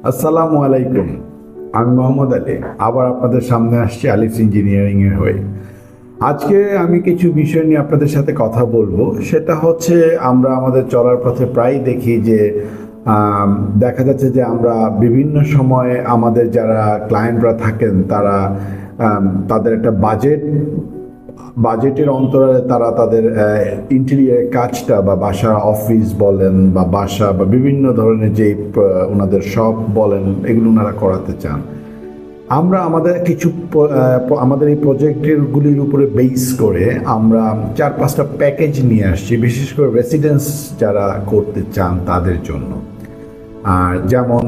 আসসালামু আলাইকুম। আমি মোহাম্মদ আলী, আবার আপনাদের সামনে আসছি আলিফ ইঞ্জিনিয়ারিংয়ের হয়ে। আজকে আমি কিছু বিষয় নিয়ে আপনাদের সাথে কথা বলবো। সেটা হচ্ছে, আমরা আমাদের চলার পথে প্রায় দেখি যে দেখা যাচ্ছে যে আমরা বিভিন্ন সময়ে আমাদের যারা ক্লায়েন্টরা থাকেন তারা তাদের একটা বাজেটের অন্তরালে তারা তাদের ইন্টেরিয়ারের কাজটা বা বাসা অফিস বলেন বা বাসা বা বিভিন্ন ধরনের যে ওনাদের শপ বলেন, এগুলো ওনারা করাতে চান। আমরা আমাদের কিছু আমাদের এই প্রজেক্টগুলির উপরে বেস করে আমরা 4-5টা প্যাকেজ নিয়ে আসছি, বিশেষ করে রেসিডেন্স যারা করতে চান তাদের জন্য। আর যেমন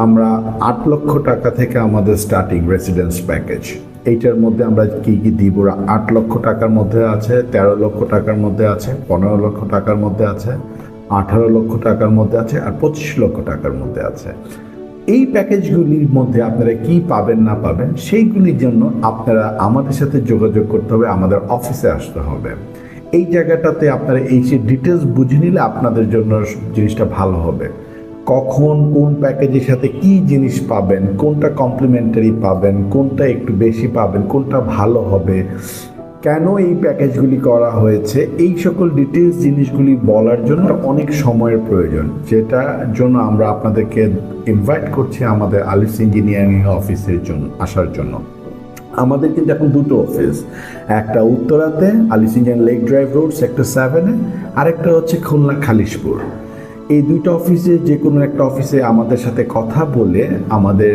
আমরা 8 লক্ষ টাকা থেকে আমাদের স্টার্টিং রেসিডেন্স প্যাকেজ। এইটার মধ্যে আমরা কি কি দিব? 8 লক্ষ টাকার মধ্যে আছে, 13 লক্ষ টাকার মধ্যে আছে, 15 লক্ষ টাকার মধ্যে আছে, 18 লক্ষ টাকার মধ্যে আছে, আর 25 লক্ষ টাকার মধ্যে আছে। এই প্যাকেজগুলির মধ্যে আপনারা কি পাবেন না পাবেন সেইগুলির জন্য আপনারা আমাদের সাথে যোগাযোগ করতে হবে, আমাদের অফিসে আসতে হবে। এই জায়গাটাতে আপনারা এই যে ডিটেলস বুঝে নিলে আপনাদের জন্য জিনিসটা ভালো হবে। কখন কোন প্যাকেজের সাথে কি জিনিস পাবেন, কোনটা কমপ্লিমেন্টারি পাবেন, কোনটা একটু বেশি পাবেন, কোনটা ভালো হবে, কেন এই প্যাকেজগুলি করা হয়েছে, এই সকল ডিটেলস জিনিসগুলি বলার জন্য অনেক সময়ের প্রয়োজন, যেটার জন্য আমরা আপনাদেরকে ইনভাইট করছি আমাদের আলিফ ইঞ্জিনিয়ারিং অফিসের জন্য আসার জন্য। আমাদের কিন্তু এখন দুটো অফিস, একটা উত্তরাতে Alif engineering lake drive road sector 7-এ, আরেকটা হচ্ছে খুলনা খালিশপুর। এই দুইটা অফিসে যে কোনো একটা অফিসে আমাদের সাথে কথা বলে, আমাদের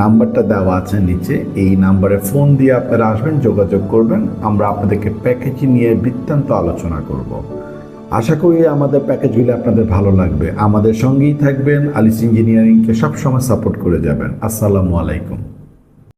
নাম্বারটা দেওয়া আছে নিচে, এই নাম্বারে ফোন দিয়ে আপনারা আসবেন, যোগাযোগ করবেন, আমরা আপনাদেরকে প্যাকেজ নিয়ে বৃত্তান্ত আলোচনা করব। আশা করি আমাদের প্যাকেজগুলি আপনাদের ভালো লাগবে। আমাদের সঙ্গেই থাকবেন, আলিফ ইঞ্জিনিয়ারিংকে সবসময় সাপোর্ট করে যাবেন। আসসালামু আলাইকুম।